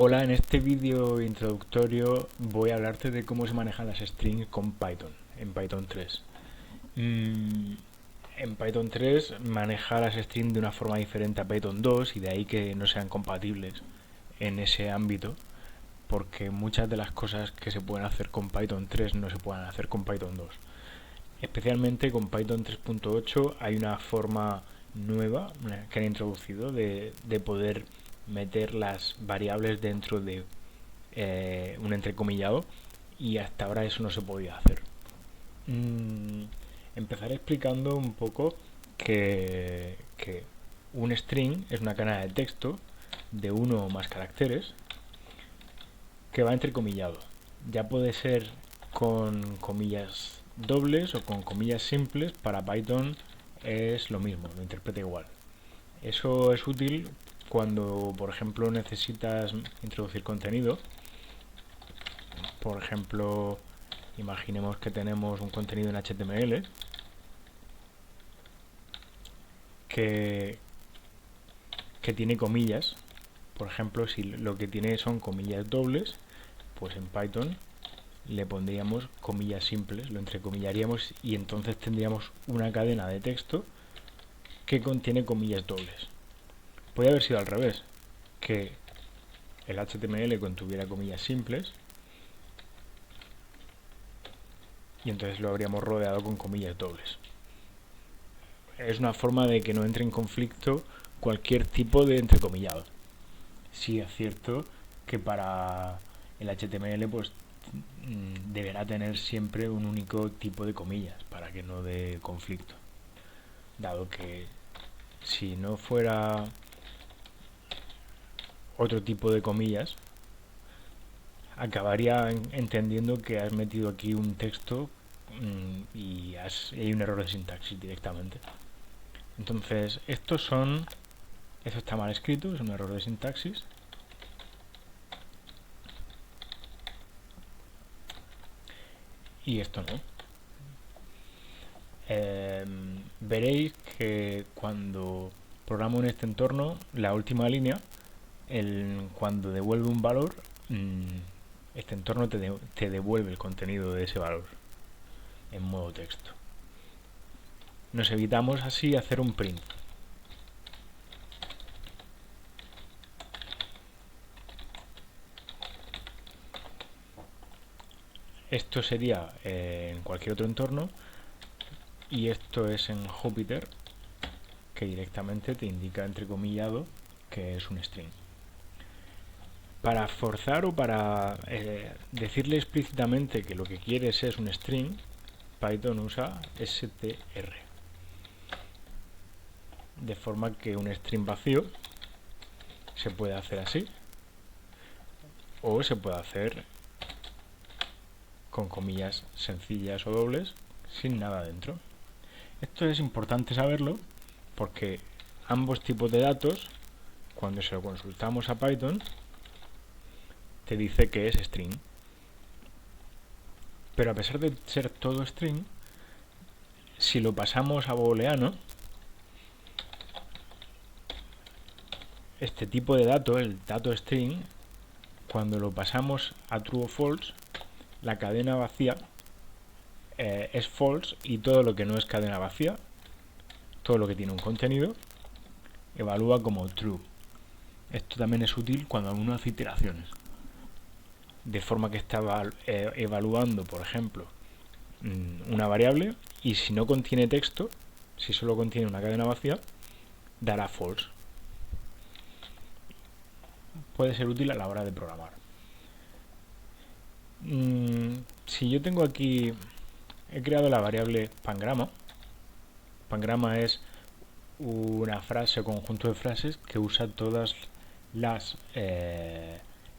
Hola, en este vídeo introductorio voy a hablarte de cómo se manejan las strings con Python, en Python 3. En Python 3 maneja las strings de una forma diferente a Python 2 y de ahí que no sean compatibles en ese ámbito, porque muchas de las cosas que se pueden hacer con Python 3 no se pueden hacer con Python 2. Especialmente con Python 3.8 hay una forma nueva que han introducido de poder meter las variables dentro de un entrecomillado, y hasta ahora eso no se podía hacer. Empezaré explicando un poco que un string es una cadena de texto de uno o más caracteres que va entrecomillado. Ya puede ser con comillas dobles o con comillas simples. Para Python es lo mismo, lo interpreta igual. Eso es útil cuando, por ejemplo, necesitas introducir contenido. Por ejemplo, imaginemos que tenemos un contenido en HTML que, que tiene comillas. Por ejemplo, si lo que tiene son comillas dobles, pues en Python le pondríamos comillas simples, lo entrecomillaríamos y entonces tendríamos una cadena de texto que contiene comillas dobles. Podría haber sido al revés, que el HTML contuviera comillas simples y entonces lo habríamos rodeado con comillas dobles. Es una forma de que no entre en conflicto cualquier tipo de entrecomillado. Sí es cierto que para el HTML pues deberá tener siempre un único tipo de comillas para que no dé conflicto, dado que si no fuera otro tipo de comillas acabaría entendiendo que has metido aquí un texto y hay un error de sintaxis directamente. Entonces esto está mal escrito, es un error de sintaxis. Y esto no. Veréis que cuando programo en este entorno, la última línea, cuando devuelve un valor, este entorno te devuelve el contenido de ese valor en modo texto. Nos evitamos así hacer un print. Esto sería en cualquier otro entorno, y esto es en Jupyter, que directamente te indica entrecomillado que es un string. Para forzar o para decirle explícitamente que lo que quieres es un string, Python usa str, de forma que un string vacío se puede hacer así o se puede hacer con comillas sencillas o dobles sin nada dentro. Esto es importante saberlo porque ambos tipos de datos, cuando se lo consultamos a Python, te dice que es string. Pero a pesar de ser todo string, si lo pasamos a booleano, este tipo de dato, el dato string, cuando lo pasamos a true o false, la cadena vacía es false y todo lo que no es cadena vacía, todo lo que tiene un contenido, evalúa como true. Esto también es útil cuando uno hace iteraciones, de forma que está evaluando, por ejemplo, una variable, y si no contiene texto, si solo contiene una cadena vacía, dará false. Puede ser útil a la hora de programar. Si yo tengo aquí, he creado la variable pangrama. Pangrama es una frase o conjunto de frases que usa todas las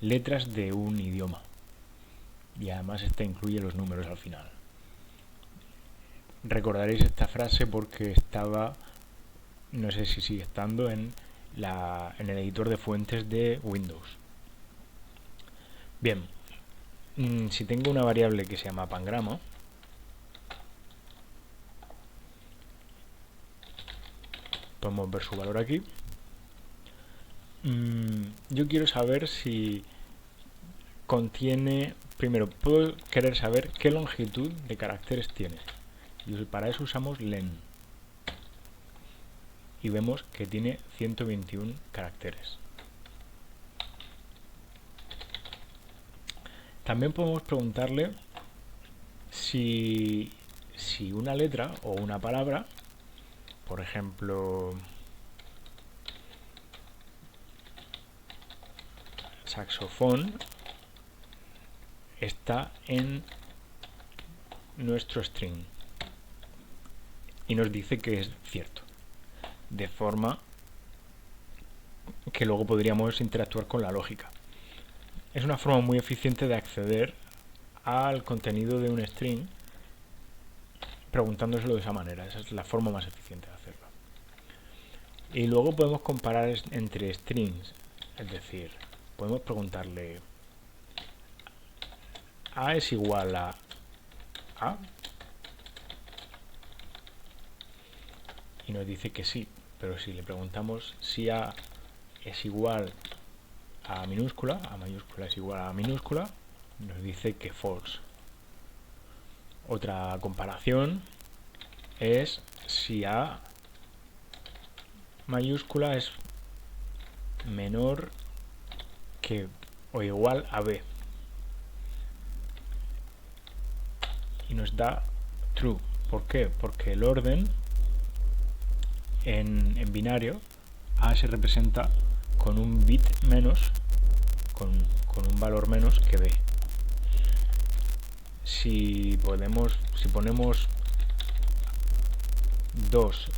letras de un idioma, y además esta incluye los números al final. Recordaréis esta frase porque estaba, no sé si sigue estando, en el editor de fuentes de Windows. Bien, si tengo una variable que se llama pangrama, podemos ver su valor aquí. Yo quiero saber si contiene, primero puedo querer saber qué longitud de caracteres tiene, y para eso usamos len, y vemos que tiene 121 caracteres. También podemos preguntarle si una letra o una palabra, por ejemplo saxofón, está en nuestro string, y nos dice que es cierto, de forma que luego podríamos interactuar con la lógica. Es una forma muy eficiente de acceder al contenido de un string preguntándoselo de esa manera. Esa es la forma más eficiente de hacerlo. Y luego podemos comparar entre strings, es decir, podemos preguntarle A es igual a A, y nos dice que sí, pero si le preguntamos si A es igual a minúscula es igual a minúscula, nos dice que false. Otra comparación es si A mayúscula es menor que o igual a B, y nos da true. ¿Por qué? Porque el orden en binario, A se representa con un bit menos, con un valor menos que B. Si ponemos dos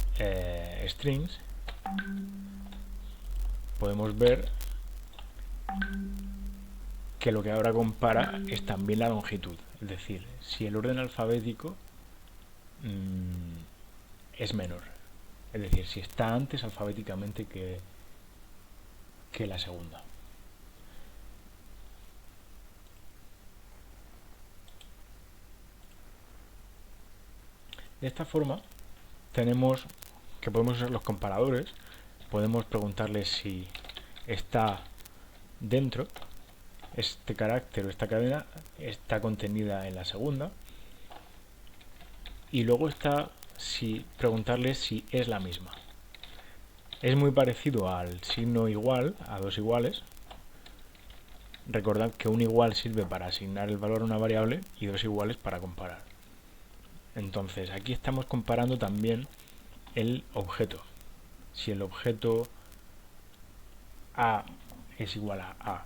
strings, podemos ver que lo que ahora compara es también la longitud, es decir, si el orden alfabético es menor, es decir, si está antes alfabéticamente que la segunda. De esta forma tenemos que podemos usar los comparadores, podemos preguntarle si está dentro, este carácter o esta cadena está contenida en la segunda, y luego está preguntarle si es la misma. Es muy parecido al signo igual, a dos iguales. Recordad que un igual sirve para asignar el valor a una variable y dos iguales para comparar. Entonces aquí estamos comparando también el objeto. Si el objeto A es igual a A,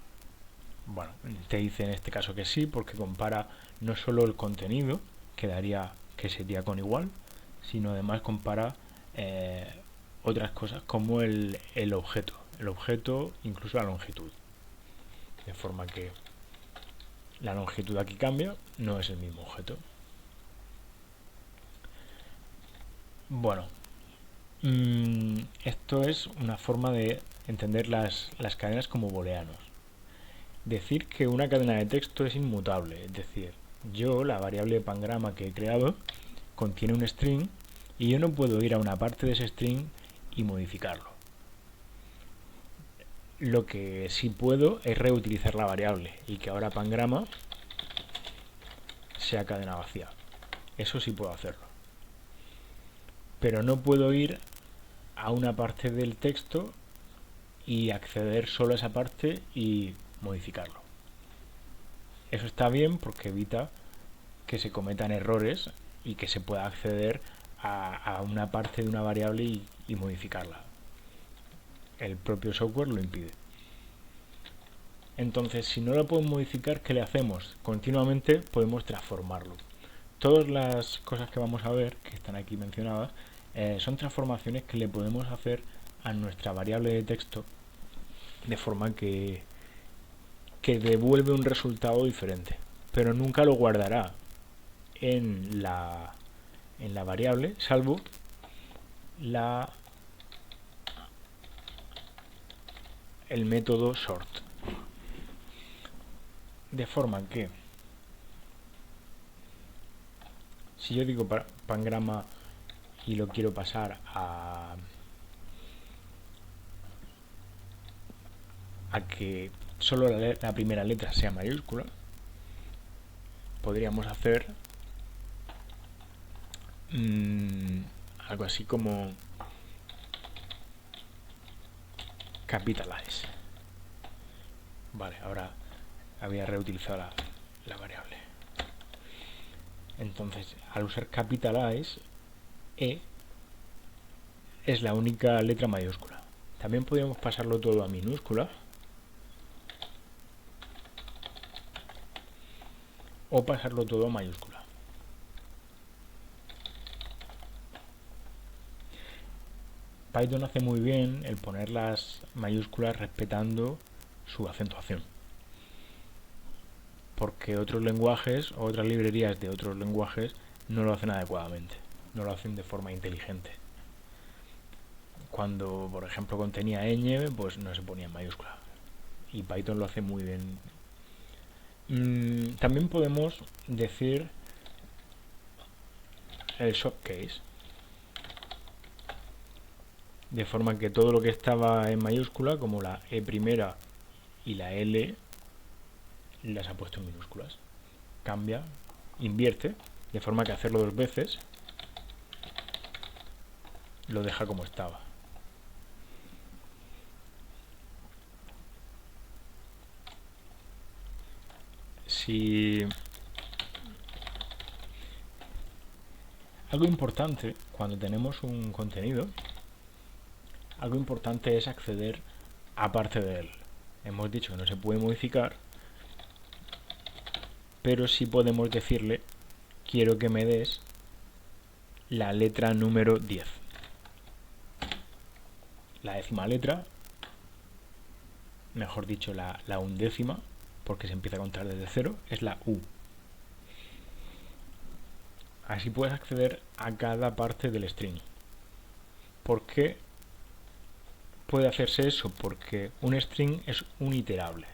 bueno, te dice en este caso que sí, porque compara no solo el contenido, que sería con igual, sino además compara otras cosas como el objeto, incluso la longitud, de forma que la longitud aquí cambia, no es el mismo objeto. Bueno, esto es una forma de entender las cadenas como booleanos. Decir que una cadena de texto es inmutable, es decir, la variable pangrama que he creado, contiene un string y yo no puedo ir a una parte de ese string y modificarlo. Lo que sí puedo es reutilizar la variable y que ahora pangrama sea cadena vacía. Eso sí puedo hacerlo. Pero no puedo ir a una parte del texto y acceder solo a esa parte y modificarlo. Eso está bien porque evita que se cometan errores y que se pueda acceder a una parte de una variable y modificarla. El propio software lo impide. Entonces, si no lo podemos modificar, ¿qué le hacemos? Continuamente podemos transformarlo. Todas las cosas que vamos a ver, que están aquí mencionadas, son transformaciones que le podemos hacer a nuestra variable de texto de forma que devuelve un resultado diferente, pero nunca lo guardará en la variable, salvo el método sort. De forma que si yo digo pangrama y lo quiero pasar a que solo la primera letra sea mayúscula, podríamos hacer algo así como capitalize. Vale, ahora había reutilizado la variable. Entonces, al usar capitalize, E es la única letra mayúscula. También podríamos pasarlo todo a minúscula o pasarlo todo a mayúscula. Python hace muy bien el poner las mayúsculas respetando su acentuación, porque otros lenguajes o otras librerías de otros lenguajes no lo hacen adecuadamente, no lo hacen de forma inteligente. Cuando, por ejemplo, contenía ñ, pues no se ponía en mayúscula, y Python lo hace muy bien. También podemos decir el showcase, de forma que todo lo que estaba en mayúscula, como la E primera y la L, las ha puesto en minúsculas. Cambia, invierte, de forma que hacerlo dos veces lo deja como estaba. Si algo importante cuando tenemos un contenido, algo importante es acceder a parte de él. Hemos dicho que no se puede modificar, pero sí podemos decirle: quiero que me des la letra número 10. La 10ª letra, mejor dicho la 11ª, porque se empieza a contar desde 0, es la U. Así puedes acceder a cada parte del string. ¿Por qué puede hacerse eso? Porque un string es un iterable.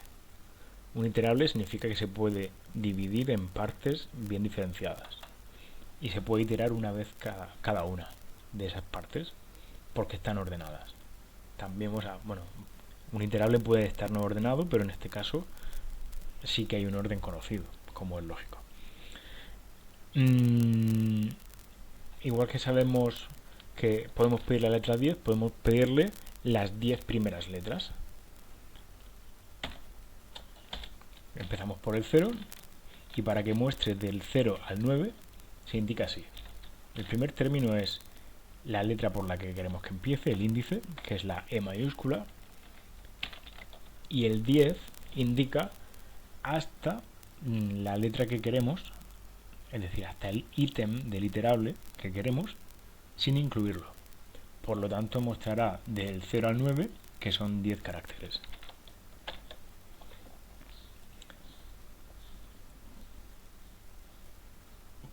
Un iterable significa que se puede dividir en partes bien diferenciadas. Y se puede iterar una vez cada una de esas partes, porque están ordenadas. También, un iterable puede estar no ordenado, pero en este caso sí que hay un orden conocido, como es lógico. Igual que sabemos que podemos pedir la letra 10, podemos pedirle las 10 primeras letras. Empezamos por el 0, y para que muestre del 0 al 9 se indica así. El primer término es la letra por la que queremos que empiece, el índice, que es la E mayúscula, y el 10 indica hasta la letra que queremos, es decir, hasta el ítem del iterable que queremos, sin incluirlo. Por lo tanto, mostrará del 0 al 9, que son 10 caracteres.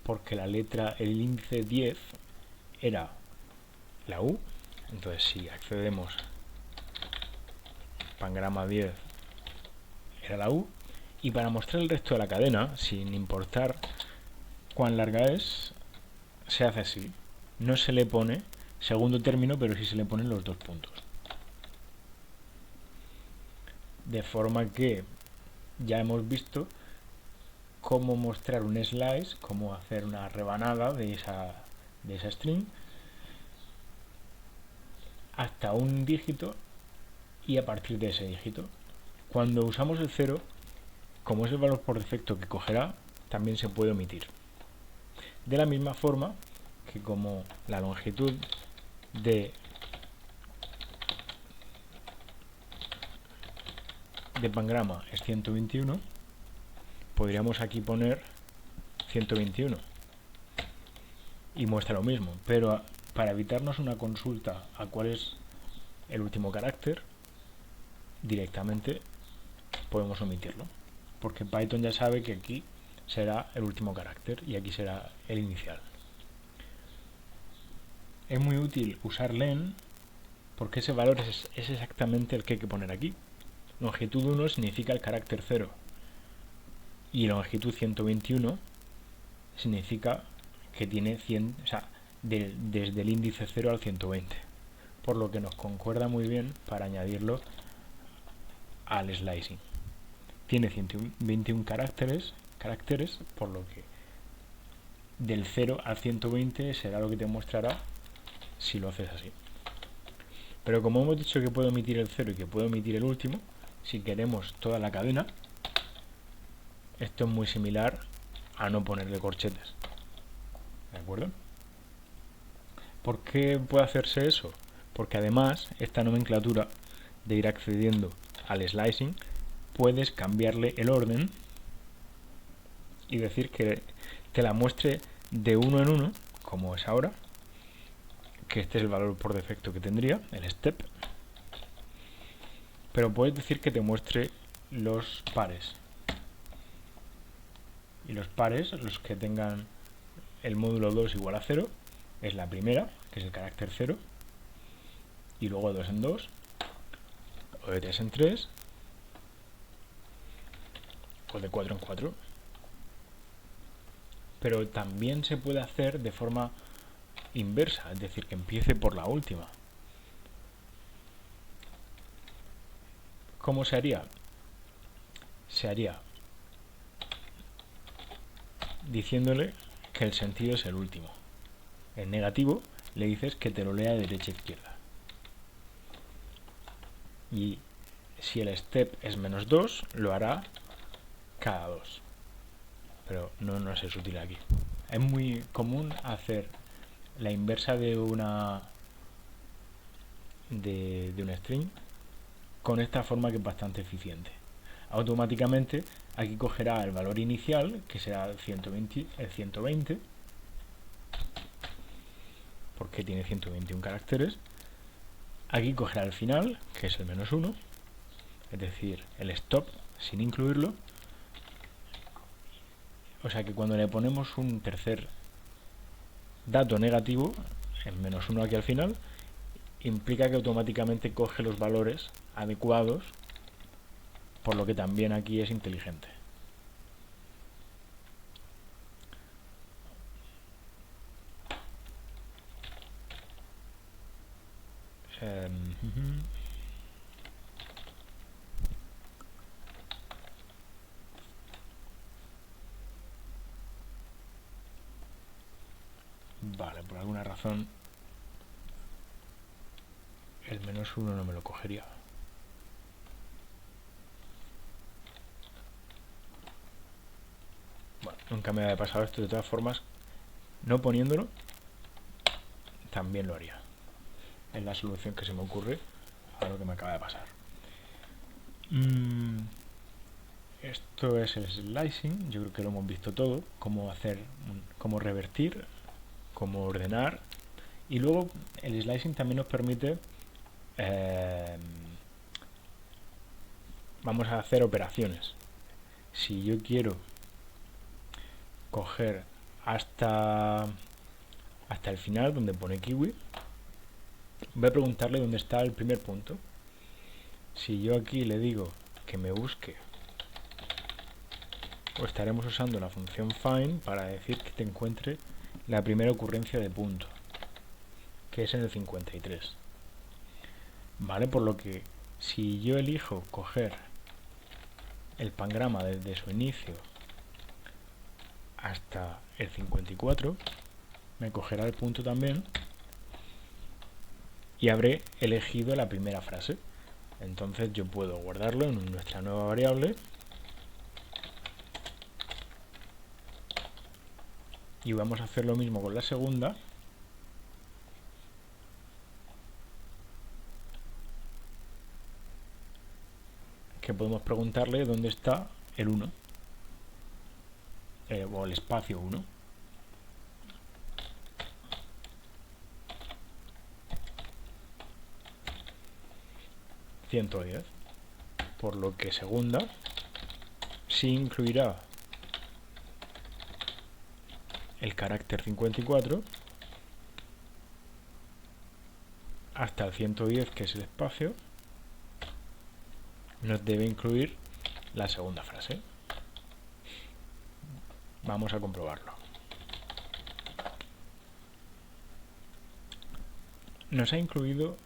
Porque la letra, el índice 10 era la U, entonces si accedemos pangrama 10 era la U, y para mostrar el resto de la cadena, sin importar cuán larga es, se hace así. No se le pone segundo término, pero sí se le ponen los dos puntos. De forma que ya hemos visto cómo mostrar un slice, cómo hacer una rebanada de esa string hasta un dígito y a partir de ese dígito. Cuando usamos el 0, como es el valor por defecto que cogerá, también se puede omitir. De la misma forma que como la longitud de pangrama es 121, podríamos aquí poner 121 y muestra lo mismo, pero para evitarnos una consulta a cuál es el último carácter, directamente podemos omitirlo, porque Python ya sabe que aquí será el último carácter y aquí será el inicial. Es muy útil usar len porque ese valor es exactamente el que hay que poner aquí. Longitud 1 significa el carácter 0 y longitud 121 significa que tiene 100, o sea, desde el índice 0 al 120, por lo que nos concuerda muy bien para añadirlo al slicing. tiene 121 caracteres, por lo que del 0 al 120 será lo que te mostrará si lo haces así. Pero como hemos dicho que puedo omitir el 0 y que puedo omitir el último, si queremos toda la cadena, esto es muy similar a no ponerle corchetes. ¿De acuerdo? ¿Por qué puede hacerse eso? Porque además esta nomenclatura de ir accediendo al slicing, puedes cambiarle el orden y decir que te la muestre de uno en uno, como es ahora, que este es el valor por defecto que tendría, el step, pero puedes decir que te muestre los pares. Y los pares, los que tengan el módulo 2 igual a 0, es la primera, que es el carácter 0, y luego 2 en 2, o de 3 en 3, o de 4 en 4. Pero también se puede hacer de forma inversa, es decir, que empiece por la última. ¿Cómo se haría? Se haría diciéndole que el sentido es el último. En negativo le dices que te lo lea de derecha a izquierda. Y si el step es menos 2, lo hará cada 2. Pero no es útil aquí. Es muy común hacer la inversa de una de un string con esta forma, que es bastante eficiente. Automáticamente aquí cogerá el valor inicial, que será el 120, porque tiene 121 caracteres. Aquí cogerá el final, que es el menos 1, es decir, el stop sin incluirlo. O sea que cuando le ponemos un tercer dato negativo, el menos 1 aquí al final, implica que automáticamente coge los valores adecuados, por lo que también aquí es inteligente. Vale, por alguna razón el menos 1 no me lo cogería. Bueno, nunca me había pasado esto. De todas formas, no poniéndolo también lo haría. Es la solución que se me ocurre a lo que me acaba de pasar. Esto es el slicing. Yo creo que lo hemos visto todo. Cómo hacer, cómo revertir, cómo ordenar. Y luego el slicing también nos permite vamos a hacer operaciones. Si yo quiero coger hasta el final, donde pone kiwi, voy a preguntarle dónde está el primer punto. Si yo aquí le digo que me busque, o estaremos usando la función find para decir que te encuentre la primera ocurrencia de punto, que es en el 53. Vale, por lo que si yo elijo coger el pangrama desde su inicio hasta el 54, me cogerá el punto también y habré elegido la primera frase. Entonces yo puedo guardarlo en nuestra nueva variable y vamos a hacer lo mismo con la segunda. Que podemos preguntarle dónde está el 1 o el espacio 1. ...110... por lo que segunda sí incluirá el carácter 54 hasta el 110, que es el espacio. Nos debe incluir la segunda frase. Vamos a comprobarlo. Nos ha incluido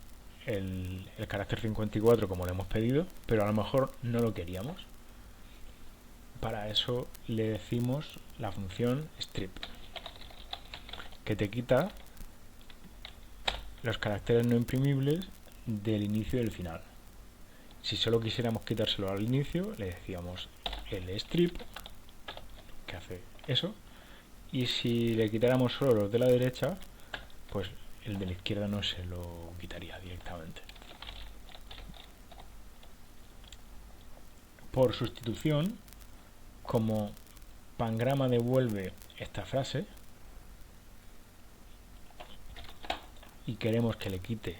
el carácter 54 como lo hemos pedido, pero a lo mejor no lo queríamos. Para eso le decimos la función strip, que te quita los caracteres no imprimibles del inicio y del final. Si solo quisiéramos quitárselo al inicio, le decíamos el strip, que hace eso, y si le quitáramos solo los de la derecha, pues el de la izquierda no se lo quitaría directamente. Por sustitución, como Pangrama devuelve esta frase y queremos que le quite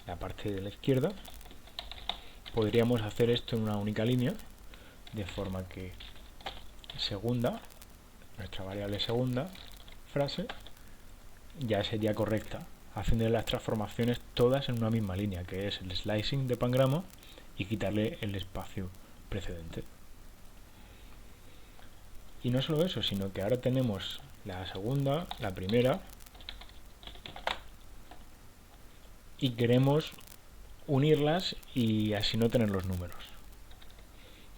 la parte de la izquierda, podríamos hacer esto en una única línea, de forma que segunda, nuestra variable segunda frase, ya sería correcta, haciendo las transformaciones todas en una misma línea, que es el slicing de Pangrama y quitarle el espacio precedente. Y no solo eso, sino que ahora tenemos la segunda, la primera, y queremos unirlas y así no tener los números.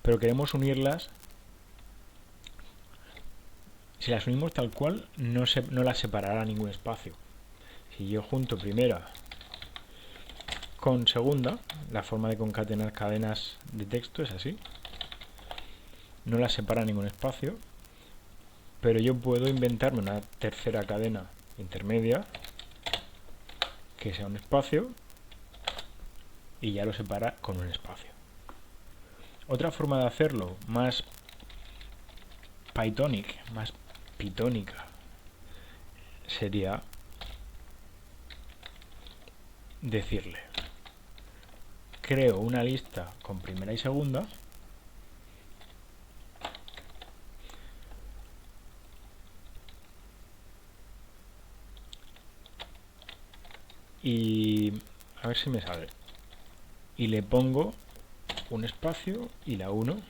Pero queremos unirlas, si las unimos tal cual, no las separará ningún espacio. Si yo junto primera con segunda, la forma de concatenar cadenas de texto es así, no las separa ningún espacio, pero yo puedo inventarme una tercera cadena intermedia que sea un espacio y ya lo separa con un espacio. Otra forma de hacerlo, más más pitónica, sería decirle: creo una lista con primera y segunda y a ver si me sale, y le pongo un espacio y la 1,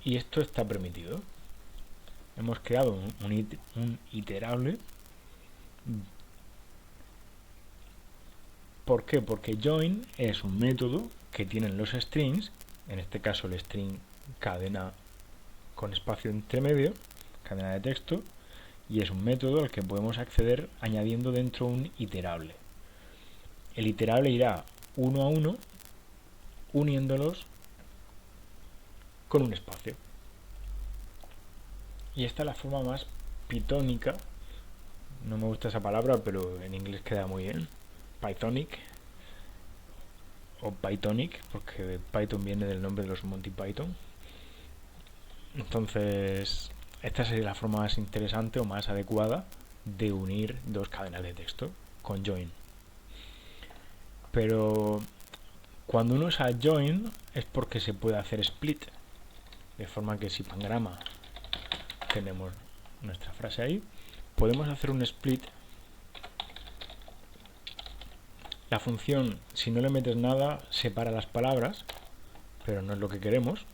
y esto está permitido. Hemos creado un iterable. ¿Por qué? Porque join es un método que tienen los strings, en este caso el string cadena con espacio intermedio, cadena de texto, y es un método al que podemos acceder añadiendo dentro un iterable. El iterable irá uno a uno uniéndolos con un espacio. Y esta es la forma más pitónica, no me gusta esa palabra, pero en inglés queda muy bien, Pythonic o Pythonic, porque Python viene del nombre de los Monty Python. Entonces, esta sería la forma más interesante o más adecuada de unir dos cadenas de texto con join. Pero cuando uno usa join es porque se puede hacer split, de forma que si Pangrama tenemos nuestra frase ahí, podemos hacer un split. La función, si no le metes nada, separa las palabras, pero no es lo que queremos.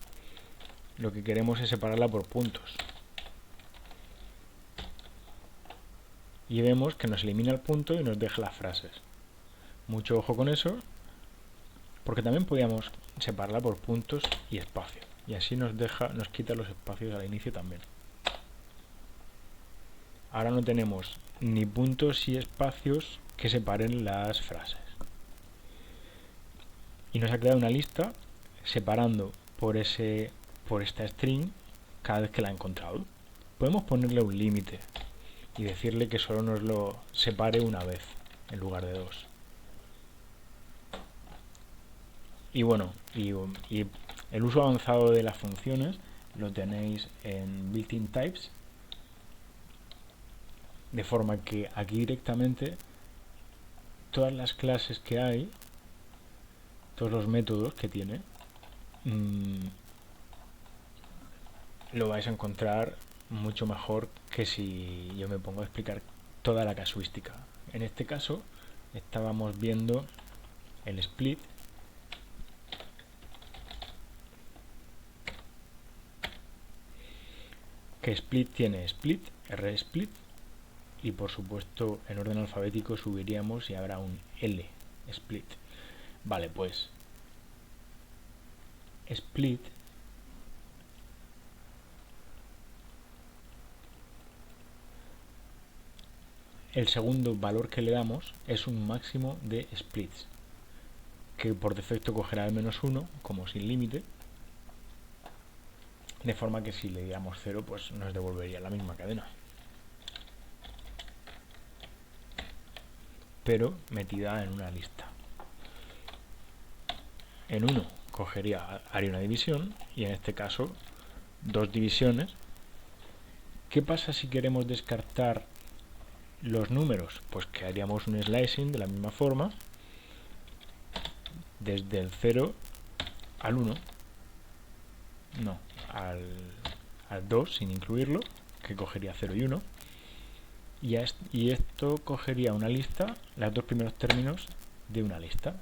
Lo que queremos es separarla por puntos. Y vemos que nos elimina el punto y nos deja las frases. Mucho ojo con eso, porque también podríamos separarla por puntos y espacio. Y así nos quita los espacios al inicio también. Ahora no tenemos ni puntos y espacios que separen las frases. Y nos ha creado una lista separando por esta string cada vez que la ha encontrado. Podemos ponerle un límite y decirle que solo nos lo separe una vez en lugar de dos. Y bueno, y el uso avanzado de las funciones lo tenéis en built-in types, de forma que aquí directamente todas las clases que hay, todos los métodos que tiene, lo vais a encontrar mucho mejor que si yo me pongo a explicar toda la casuística. En este caso estábamos viendo el split, que split tiene split, rsplit, y por supuesto en orden alfabético subiríamos y habrá un L split. Vale, pues split el segundo valor que le damos es un máximo de splits, que por defecto cogerá el -1 como sin límite, de forma que si le diéramos 0 pues nos devolvería la misma cadena, pero metida en una lista. En 1 haría una división, y en este caso 2 divisiones. ¿Qué pasa si queremos descartar los números? Pues que haríamos un slicing de la misma forma, desde el 0 al 1, no, al 2 sin incluirlo, que cogería 0 y 1, y esto cogería una lista, los dos primeros términos de una lista.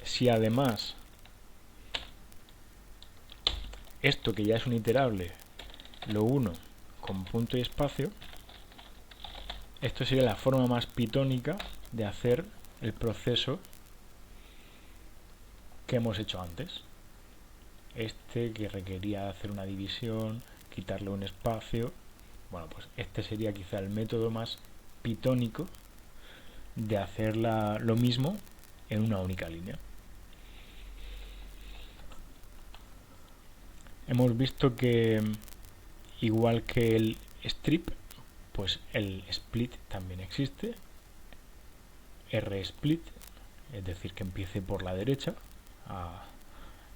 Si además esto, que ya es un iterable, lo uno con punto y espacio, esto sería la forma más pitónica de hacer el proceso que hemos hecho antes. Este que requería hacer una división, quitarle un espacio. Bueno, pues este sería quizá el método más pitónico de hacer lo mismo en una única línea. Hemos visto que, igual que el strip, pues el split también existe. rsplit, es decir, que empiece por la derecha,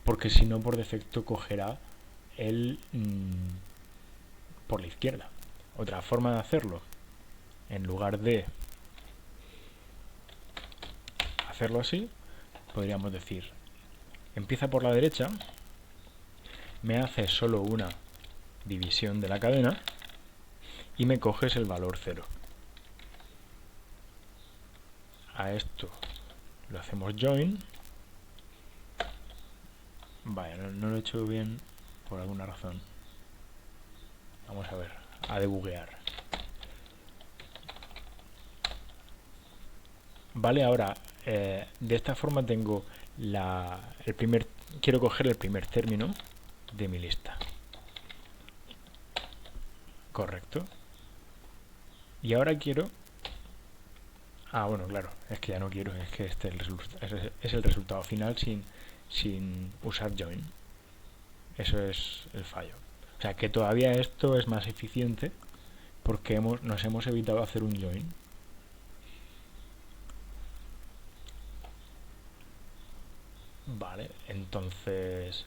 porque si no por defecto cogerá el por la izquierda. Otra forma de hacerlo, en lugar de hacerlo así, podríamos decir: empieza por la derecha, me hace solo una división de la cadena y me coges el valor 0. A esto lo hacemos join. Vaya, no lo he hecho bien por alguna razón. Vamos a ver, a debuguear. Vale, ahora de esta forma tengo quiero coger el primer término de mi lista. Correcto. Y ahora quiero... bueno, claro, es que ya no quiero, es que este es el resultado final sin usar join. Eso es el fallo. O sea, que todavía esto es más eficiente porque nos hemos evitado hacer un join. Vale, entonces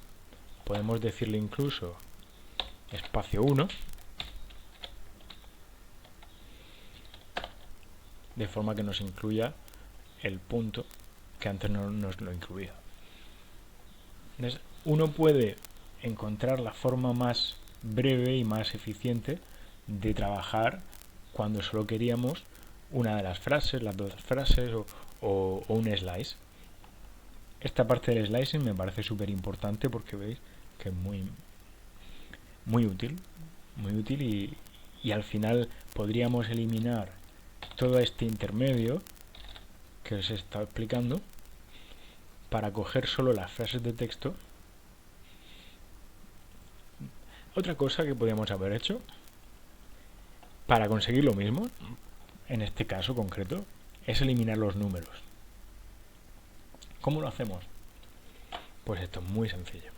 podemos decirle incluso espacio 1, de forma que nos incluya el punto que antes no nos lo incluía. Entonces, uno puede encontrar la forma más breve y más eficiente de trabajar cuando solo queríamos una de las frases, las dos frases o un slice. Esta parte del slicing me parece súper importante porque veis que es muy útil y al final podríamos eliminar todo este intermedio que os he estado explicando para coger solo las frases de texto. Otra cosa que podríamos haber hecho para conseguir lo mismo, en este caso concreto, es eliminar los números. ¿Cómo lo hacemos? Pues esto es muy sencillo.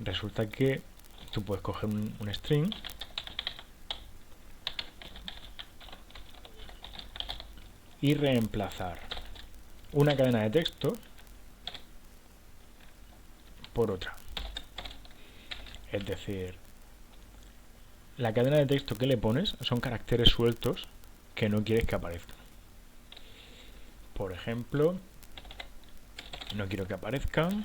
Resulta que tú puedes coger un string y reemplazar una cadena de texto por otra. Es decir, la cadena de texto que le pones son caracteres sueltos que no quieres que aparezcan. Por ejemplo, no quiero que aparezcan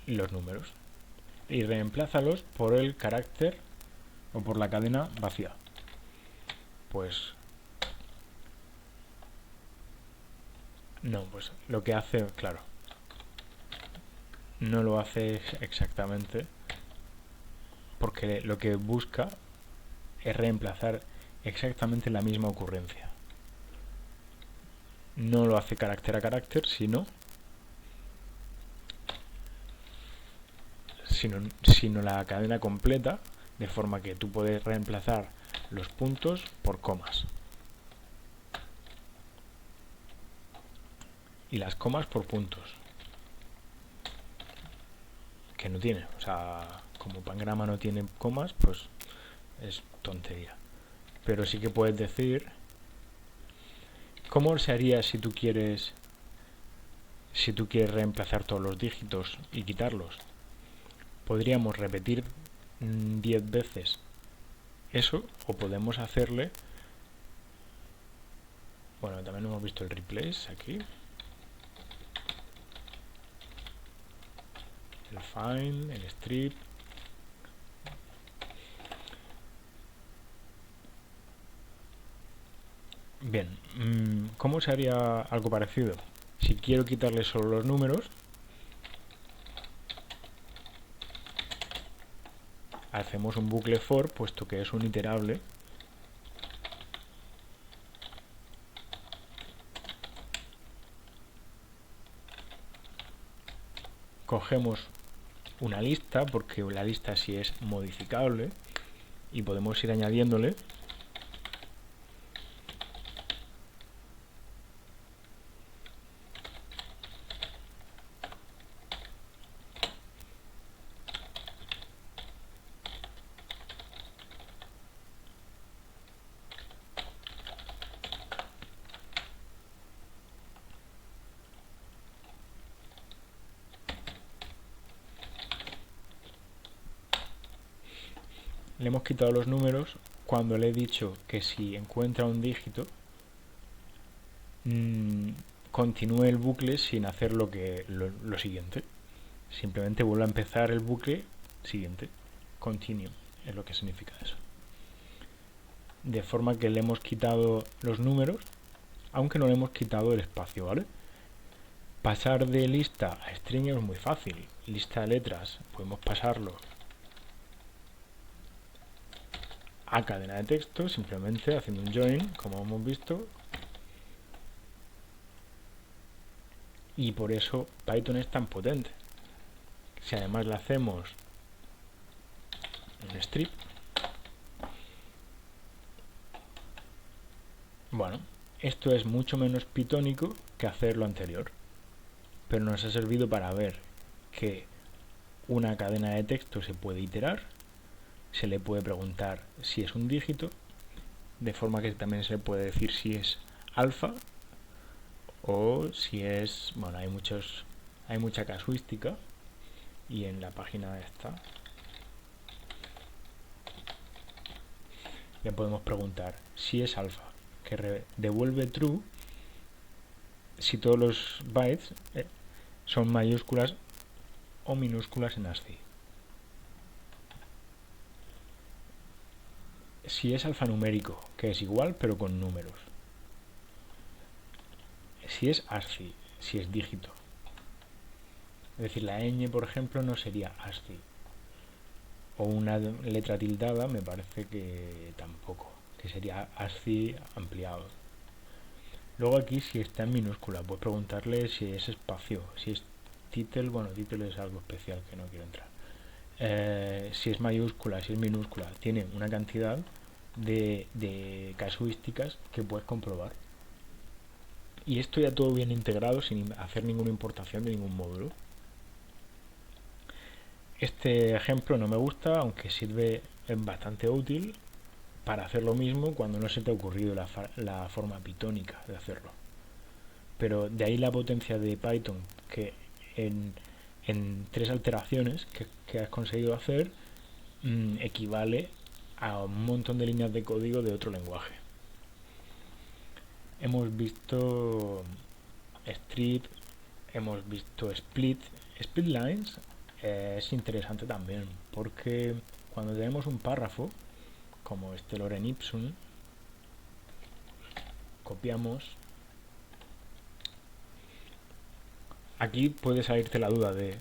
los números, y reemplázalos por el carácter o por la cadena vacía. Pues no, pues lo que hace, claro, no lo hace exactamente, porque lo que busca es reemplazar exactamente la misma ocurrencia. no lo hace carácter a carácter, sino la cadena completa, de forma que tú puedes reemplazar los puntos por comas y las comas por puntos, que no tiene, o sea, como Pangrama no tiene comas, pues es tontería. Pero sí que puedes decir cómo se haría si tú quieres reemplazar todos los dígitos y quitarlos. Podríamos repetir 10 veces eso, o podemos hacerle, bueno, también hemos visto el replace aquí, el find, el strip. Bien, ¿cómo se haría algo parecido? Si quiero quitarle solo los números, hacemos un bucle for, puesto que es un iterable. Cogemos una lista, porque la lista sí es modificable, y podemos ir añadiéndole. Le hemos quitado los números cuando le he dicho que si encuentra un dígito continúe el bucle sin hacer lo siguiente. Simplemente vuelve a empezar el bucle siguiente. Continue es lo que significa eso. De forma que le hemos quitado los números, aunque no le hemos quitado el espacio, ¿vale? Pasar de lista a string es muy fácil. Lista de letras, podemos pasarlo a cadena de texto, simplemente haciendo un join, como hemos visto. Y por eso Python es tan potente. Si además le hacemos un strip, bueno, esto es mucho menos pitónico que hacer lo anterior, pero nos ha servido para ver que una cadena de texto se puede iterar, se le puede preguntar si es un dígito, de forma que también se puede decir si es alfa o si es, bueno, hay mucha casuística, y en la página esta le podemos preguntar si es alfa, que devuelve true si todos los bytes son mayúsculas o minúsculas en ASCII. Si es alfanumérico, que es igual pero con números. Si es ASCII, si es dígito. Es decir, la ñ, por ejemplo, no sería ASCII. O una letra tildada me parece que tampoco, que sería ASCII ampliado. Luego aquí, si está en minúscula, puedes preguntarle si es espacio, si es title, bueno, title es algo especial que no quiero entrar. Si es mayúscula, si es minúscula, tiene una cantidad de casuísticas que puedes comprobar. Y esto ya todo bien integrado sin hacer ninguna importación de ningún módulo. Este ejemplo no me gusta, aunque sirve, es bastante útil para hacer lo mismo cuando no se te ha ocurrido la forma pitónica de hacerlo. Pero de ahí la potencia de Python, que en 3 alteraciones que has conseguido hacer equivale a un montón de líneas de código de otro lenguaje. Hemos visto strip, hemos visto split lines. Es interesante también, porque cuando tenemos un párrafo como este lorem ipsum, copiamos. Aquí puede salirte la duda de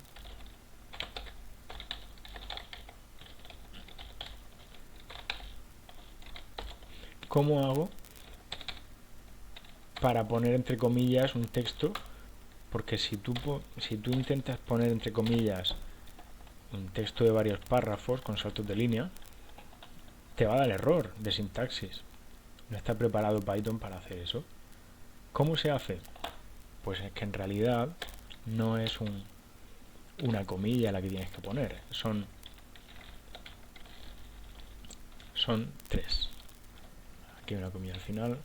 cómo hago para poner entre comillas un texto, porque si tú intentas poner entre comillas un texto de varios párrafos con saltos de línea, te va a dar error de sintaxis. No está preparado Python para hacer eso. ¿Cómo se hace? Pues es que en realidad no es una comilla la que tienes que poner, son tres. Aquí hay una comilla al final.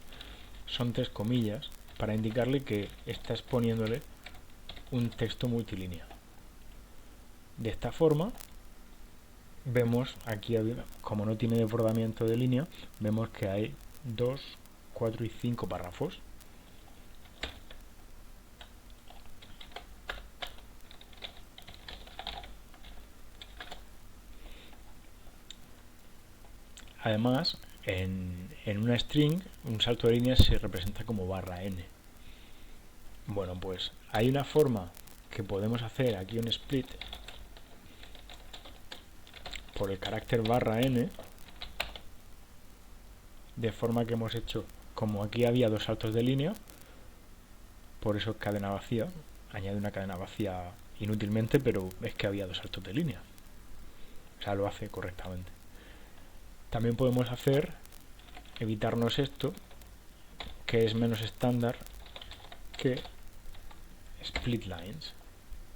Son 3 comillas para indicarle que estás poniéndole un texto multilínea. De esta forma vemos aquí, como no tiene desbordamiento de línea, vemos que hay 2, 4 y 5 párrafos. Además, en una string, un salto de línea se representa como /n. Bueno, pues hay una forma que podemos hacer aquí un split por el carácter /n, de forma que hemos hecho, como aquí había 2 saltos de línea, por eso es cadena vacía, añade una cadena vacía inútilmente, pero es que había 2 saltos de línea. O sea, lo hace correctamente. También podemos evitarnos esto, que es menos estándar que split lines,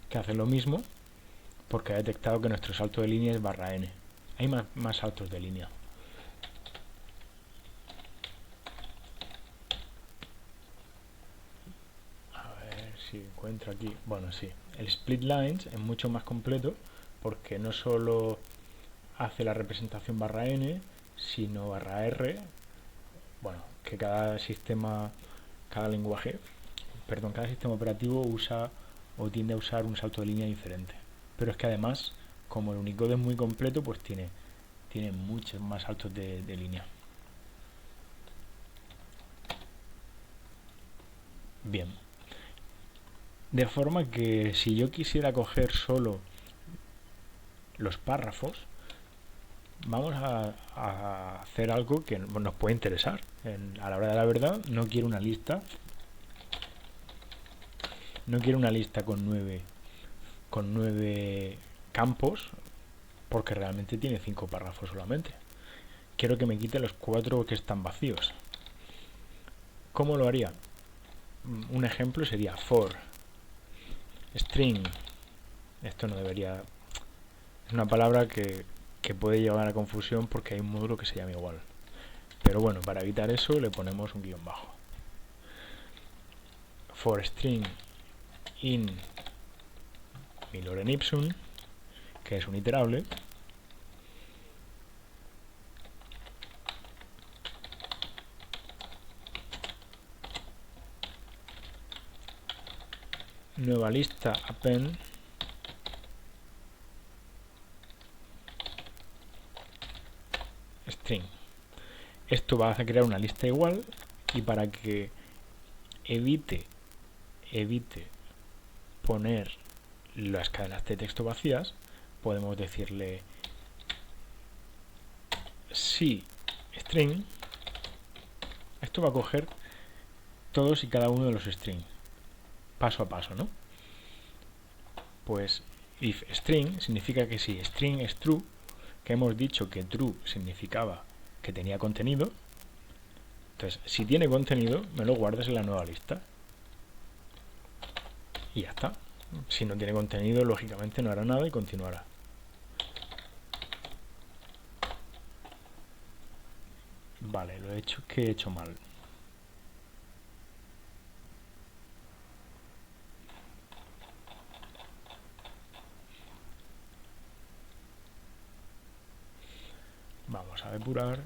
que hace lo mismo porque ha detectado que nuestro salto de línea es /n. Hay más saltos de línea. A ver si encuentro aquí. Bueno, sí. El split lines es mucho más completo porque no solo hace la representación /n, sino /r. Bueno, que cada sistema operativo usa o tiende a usar un salto de línea diferente. Pero es que además, como el Unicode es muy completo, pues tiene muchos más saltos de línea. Bien. De forma que si yo quisiera coger solo los párrafos, vamos a hacer algo que nos puede interesar. A la hora de la verdad, no quiero una lista. No quiero una lista con 9 campos, porque realmente tiene 5 párrafos solamente. Quiero que me quite los 4 que están vacíos. ¿Cómo lo haría? Un ejemplo sería for string. Esto no debería... Es una palabra que puede llevar a confusión porque hay un módulo que se llama igual. Pero bueno, para evitar eso le ponemos un guión bajo. For string in mi lorem ipsum, que es un iterable, nueva lista append string. Esto va a crear una lista igual, y para que evite poner las cadenas de texto vacías, podemos decirle si string. Esto va a coger todos y cada uno de los strings paso a paso, ¿no? Pues if string significa que si string es true, que hemos dicho que true significaba que tenía contenido, entonces si tiene contenido me lo guardas en la nueva lista y ya está. Si no tiene contenido, lógicamente no hará nada y continuará. Vale, lo he hecho, que he hecho mal. Vamos a depurar.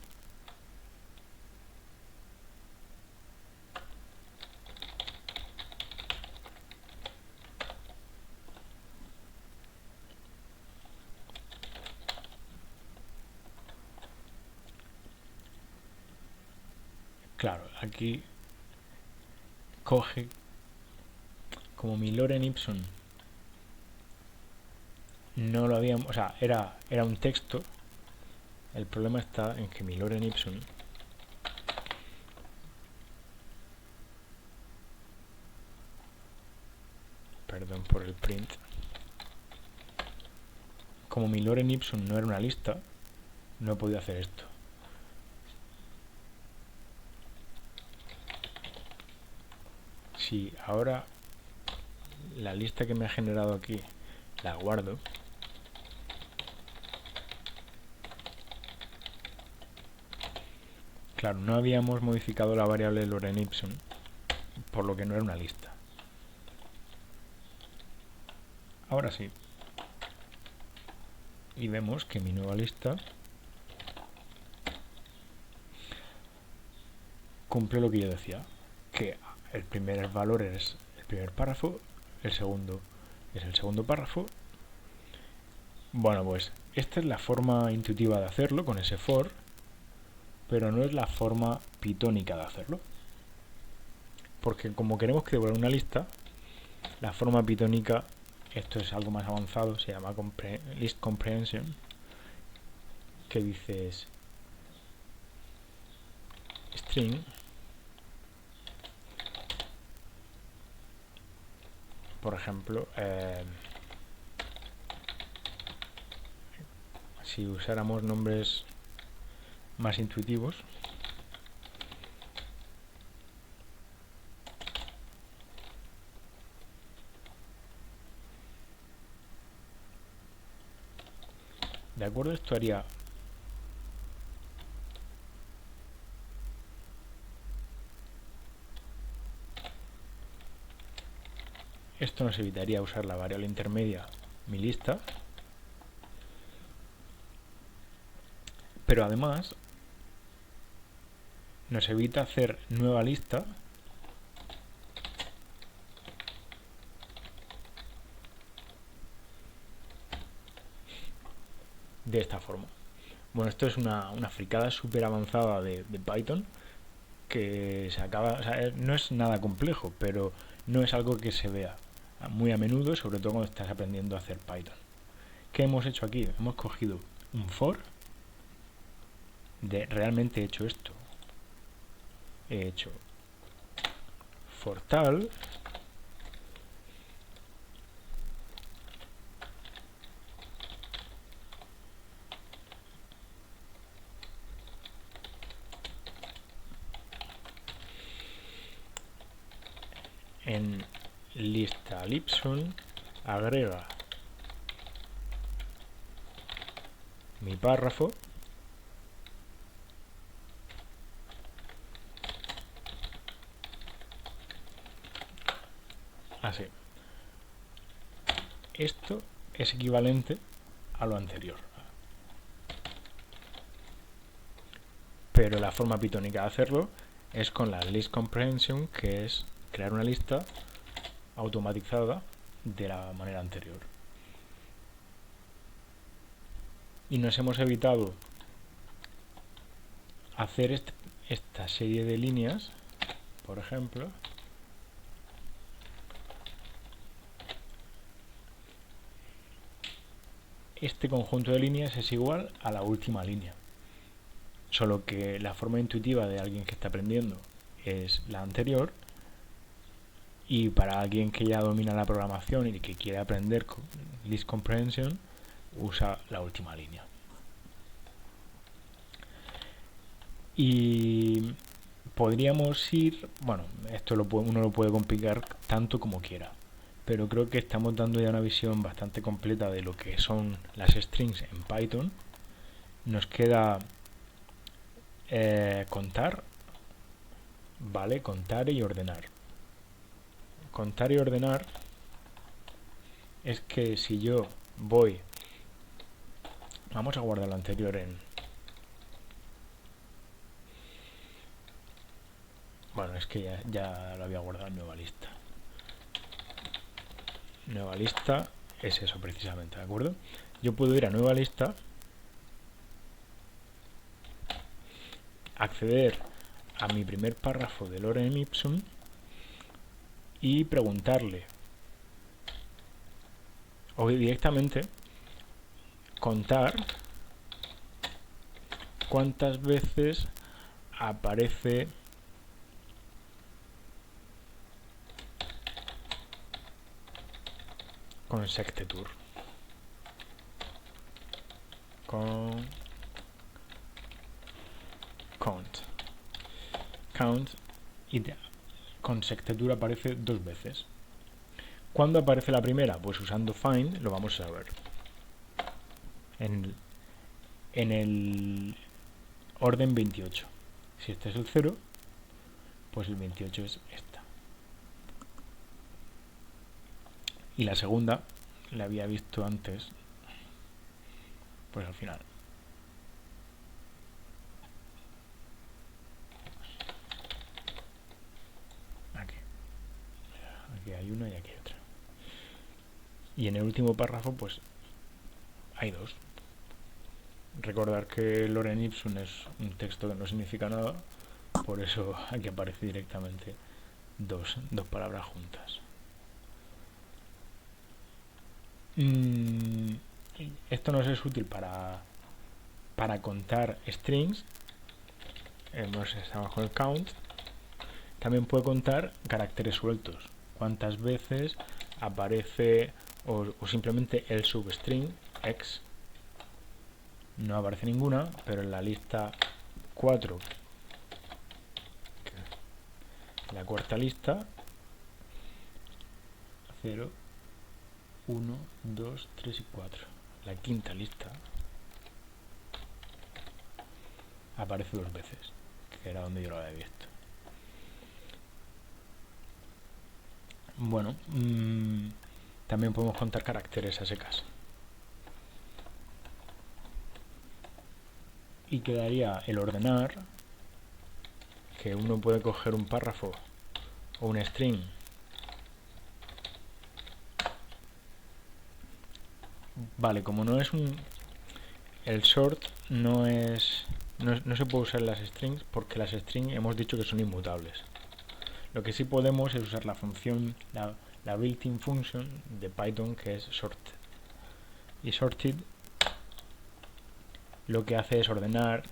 Claro, aquí coge como mi lorem ipsum no lo habíamos, o sea, era un texto. El problema está en que mi lorem ipsum perdón por el print. Como mi lorem ipsum no era una lista, no he podido hacer esto. Si ahora la lista que me ha generado aquí la guardo, claro, no habíamos modificado la variable lorem ipsum, por lo que no era una lista. Ahora sí. Y vemos que mi nueva lista cumple lo que yo decía, que el primer valor es el primer párrafo, el segundo es el segundo párrafo. Bueno, pues esta es la forma intuitiva de hacerlo con ese for, pero no es la forma pitónica de hacerlo. Porque como queremos que devuelva una lista, la forma pitónica, esto es algo más avanzado, se llama list comprehension, que dices string, por ejemplo, si usáramos nombres más intuitivos, ¿de acuerdo? Esto haría esto nos evitaría usar la variable intermedia mi lista, pero además nos evita hacer nueva lista de esta forma. Bueno, esto es una fricada súper avanzada de Python que se acaba, o sea, no es nada complejo, pero no es algo que se vea muy a menudo, sobre todo cuando estás aprendiendo a hacer Python. ¿Qué hemos hecho aquí? Hemos cogido un for, realmente he hecho esto. He hecho for tal, en lista ipsum agrega mi párrafo así. Esto es equivalente a lo anterior, pero la forma pitónica de hacerlo es con la list comprehension, que es crear una lista automatizada de la manera anterior. Y nos hemos evitado hacer esta serie de líneas, por ejemplo, este conjunto de líneas es igual a la última línea, solo que la forma intuitiva de alguien que está aprendiendo es la anterior, y para alguien que ya domina la programación y que quiere aprender list comprehension usa la última línea. Y podríamos ir, bueno, esto uno lo puede complicar tanto como quiera, pero creo que estamos dando ya una visión bastante completa de lo que son las strings en Python. Nos queda contar, ¿vale? Contar y ordenar. Contar y ordenar es que si yo voy, vamos a guardar lo anterior en, bueno, es que ya lo había guardado en nueva lista. Nueva lista es eso precisamente, ¿de acuerdo? Yo puedo ir a nueva lista, acceder a mi primer párrafo de lorem ipsum y preguntarle, o directamente contar cuántas veces aparece consectetur. Con count y consectetur aparece dos veces. ¿Cuándo aparece la primera? Pues usando find lo vamos a ver. En el orden 28. Si este es el 0, pues el 28 es esta. Y la segunda la había visto antes, pues al final. Aquí hay una y aquí hay otra. Y en el último párrafo, pues hay dos. Recordar que lorem ipsum es un texto que no significa nada, por eso aquí aparece directamente dos palabras juntas. Esto nos es útil para contar strings. Estamos con el count. También puede contar caracteres sueltos. Cuántas veces aparece o simplemente el substring x. No aparece ninguna, pero en la lista 4, la cuarta lista, 0, 1, 2, 3 y 4. La quinta lista aparece dos veces, que era donde yo lo había visto. Bueno, también podemos contar caracteres a secas. Y quedaría el ordenar, que uno puede coger un párrafo o un string vale, como no es el sort no se puede usar las strings porque las strings hemos dicho que son inmutables. Lo que sí podemos es usar la función, la built-in function de Python, que es sort. Y sorted lo que hace es ordenar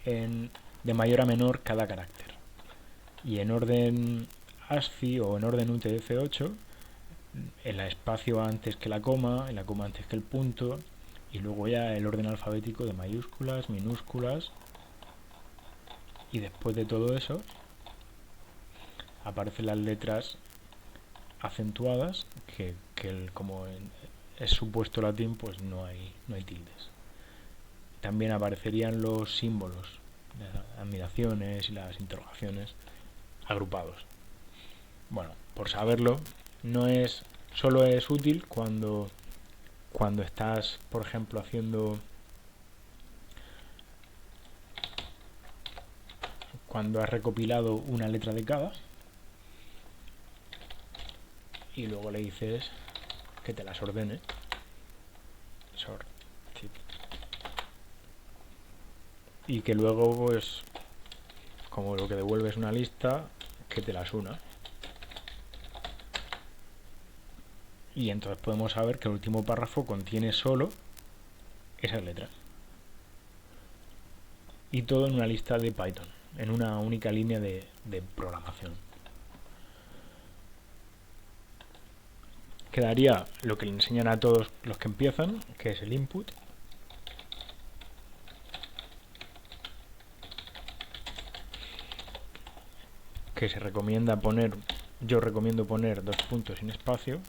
de mayor a menor cada carácter. Y en orden ASCII o en orden UTF-8, el espacio antes que la coma, la coma antes que el punto, y luego ya el orden alfabético de mayúsculas, minúsculas, y después de todo eso aparecen las letras acentuadas que como es supuesto latín, pues no hay tildes. También aparecerían los símbolos, las admiraciones y las interrogaciones agrupados. Bueno, por saberlo, solo es útil cuando estás, por ejemplo, cuando has recopilado una letra de cada y luego le dices que te las ordene. Sorted. Y que luego, pues, como lo que devuelve es una lista, que te las una. Y entonces podemos saber que el último párrafo contiene solo esas letras. Y todo en una lista de Python, en una única línea de programación. Quedaría lo que le enseñan a todos los que empiezan, que es el input. Que se recomienda poner, yo recomiendo poner 2 puntos sin espacio,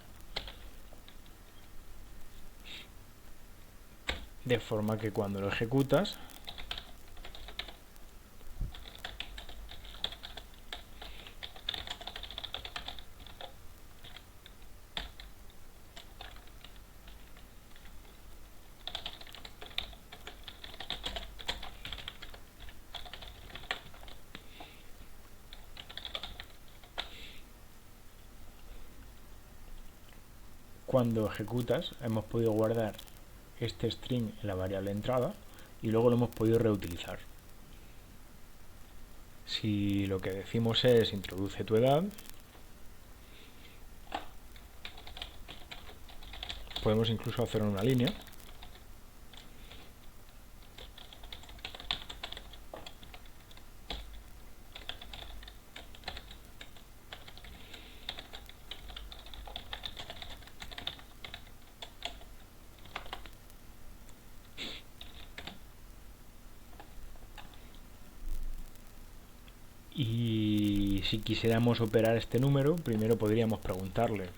de forma que cuando lo ejecutas hemos podido guardar este string en la variable entrada y luego lo hemos podido reutilizar. Si lo que decimos es introduce tu edad, podemos incluso hacer una línea Y si quisiéramos operar este número, primero podríamos preguntarle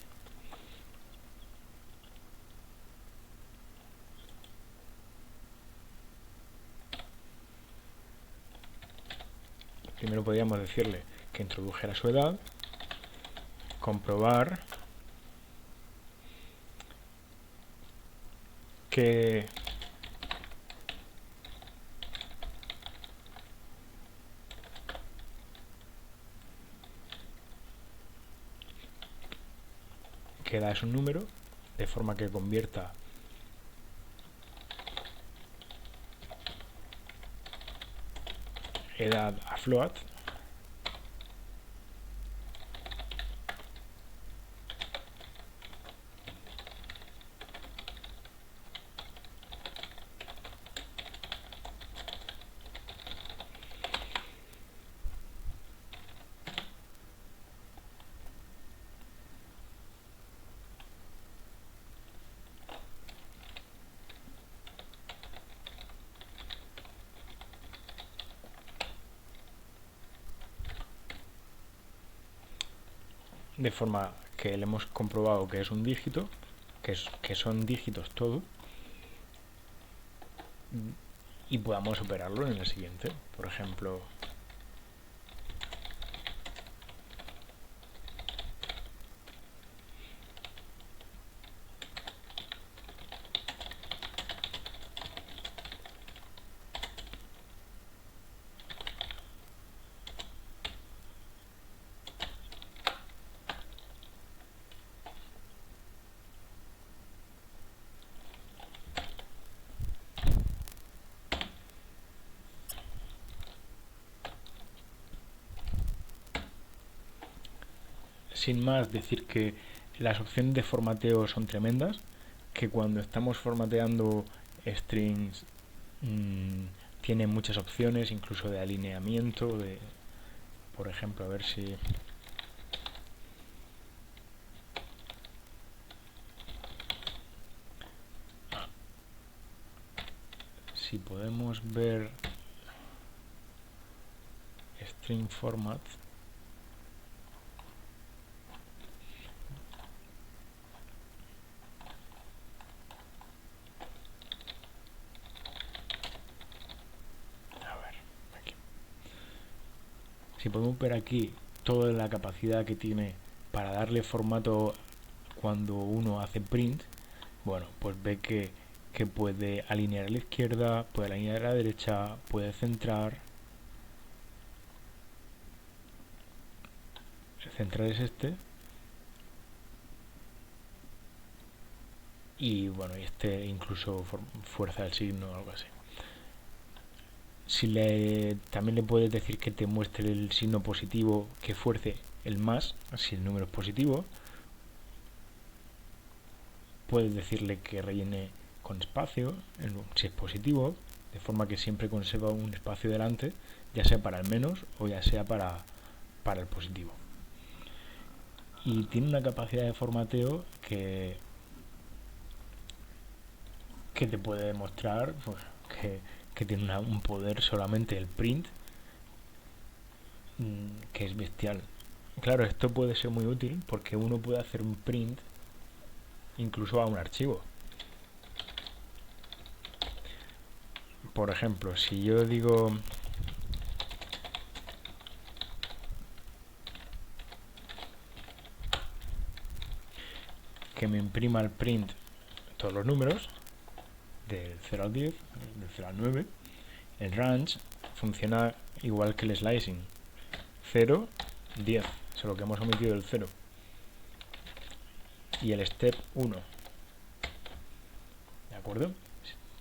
podríamos decirle que introdujera su edad, comprobar que edad es un número, de forma que convierta edad a float. De forma que le hemos comprobado que es un dígito, que son dígitos todo, y podamos operarlo en el siguiente. Por ejemplo, sin más, decir que las opciones de formateo son tremendas, que cuando estamos formateando strings tiene muchas opciones, incluso de alineamiento, por ejemplo, a ver si podemos ver string format. Si podemos ver aquí toda la capacidad que tiene para darle formato cuando uno hace print, bueno, pues ve que puede alinear a la izquierda, puede alinear a la derecha, puede centrar. El centrar es este. Y bueno, y este incluso fuerza el signo o algo así. También le puedes decir que te muestre el signo positivo que fuerce el más, si el número es positivo. Puedes decirle que rellene con espacio, si es positivo, de forma que siempre conserva un espacio delante, ya sea para el menos o ya sea para el positivo. Y tiene una capacidad de formateo que te puede demostrar pues, que tiene un poder solamente el print, que es bestial. Claro, esto puede ser muy útil porque uno puede hacer un print incluso a un archivo. Por ejemplo, si yo digo que me imprima el print todos los números del 0 al 10, del 0 al 9, el range funciona igual que el slicing. 0, 10, solo que hemos omitido el 0. Y el step 1. ¿De acuerdo?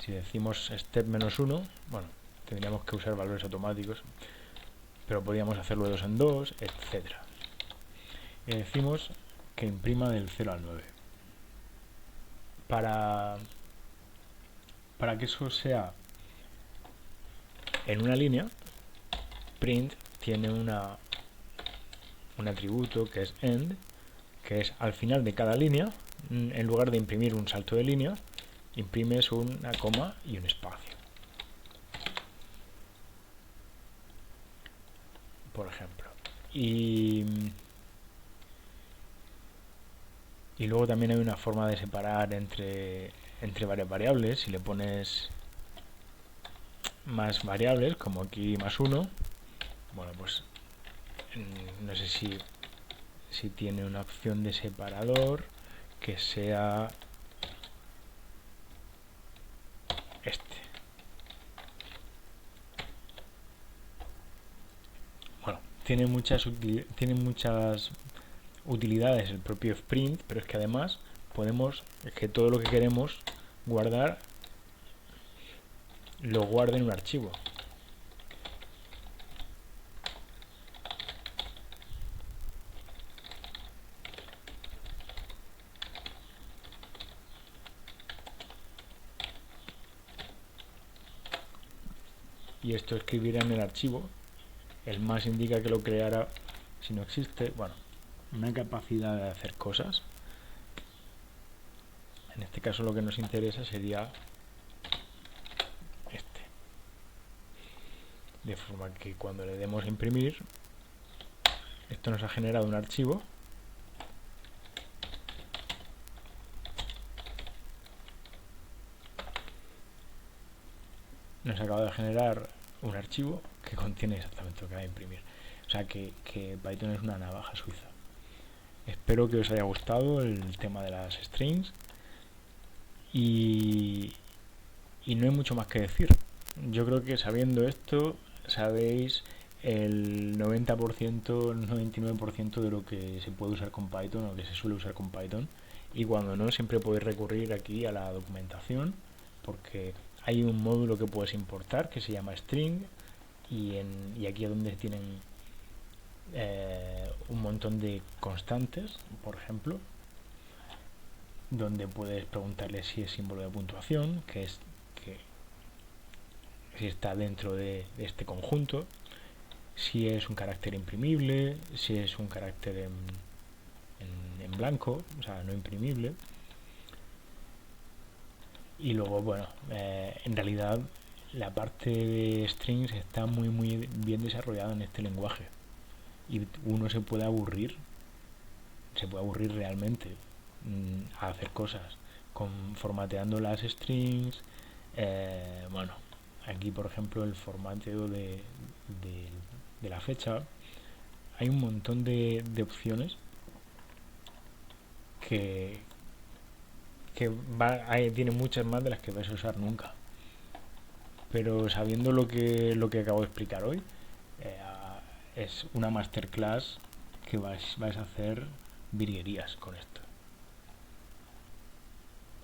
Si decimos step menos 1, bueno, tendríamos que usar valores automáticos, pero podríamos hacerlo de 2 en 2, etc. Y decimos que imprima del 0 al 9. Para que eso sea en una línea, print tiene un atributo que es end, que es al final de cada línea, en lugar de imprimir un salto de línea, imprimes una coma y un espacio. por ejemplo. Y luego también hay una forma de separar entre varias variables. Si le pones más variables, como aquí más uno, bueno, pues no sé si tiene una opción de separador que sea este. Bueno, tiene muchas utilidades el propio Sprint, pero es que además es que todo lo que queremos guardar lo guarde en un archivo. Y esto escribirá en el archivo. El más indica que lo creará si no existe. Bueno, una capacidad de hacer cosas. En este caso lo que nos interesa sería este. De forma que cuando le demos a imprimir, esto nos ha generado un archivo. Nos acaba de generar un archivo que contiene exactamente lo que va a imprimir. O sea que Python es una navaja suiza. Espero que os haya gustado el tema de las strings y no hay mucho más que decir. Yo creo que sabiendo esto sabéis el 90%, 99% de lo que se puede usar con Python o que se suele usar con Python, y cuando no siempre podéis recurrir aquí a la documentación porque hay un módulo que puedes importar que se llama string y aquí es donde tienen un montón de constantes, por ejemplo, donde puedes preguntarle si es símbolo de puntuación, que si está dentro de este conjunto, si es un carácter imprimible, si es un carácter en blanco, o sea, no imprimible. Y luego, bueno, en realidad la parte de strings está muy bien desarrollada en este lenguaje y uno se puede aburrir realmente a hacer cosas formateando las strings. Bueno, aquí por ejemplo el formateo de la fecha, hay un montón de opciones que tiene muchas más de las que vais a usar nunca, pero sabiendo lo que acabo de explicar hoy, eh, es una masterclass que vais a hacer virguerías con esto.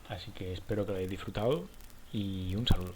Así que espero que lo hayáis disfrutado y un saludo.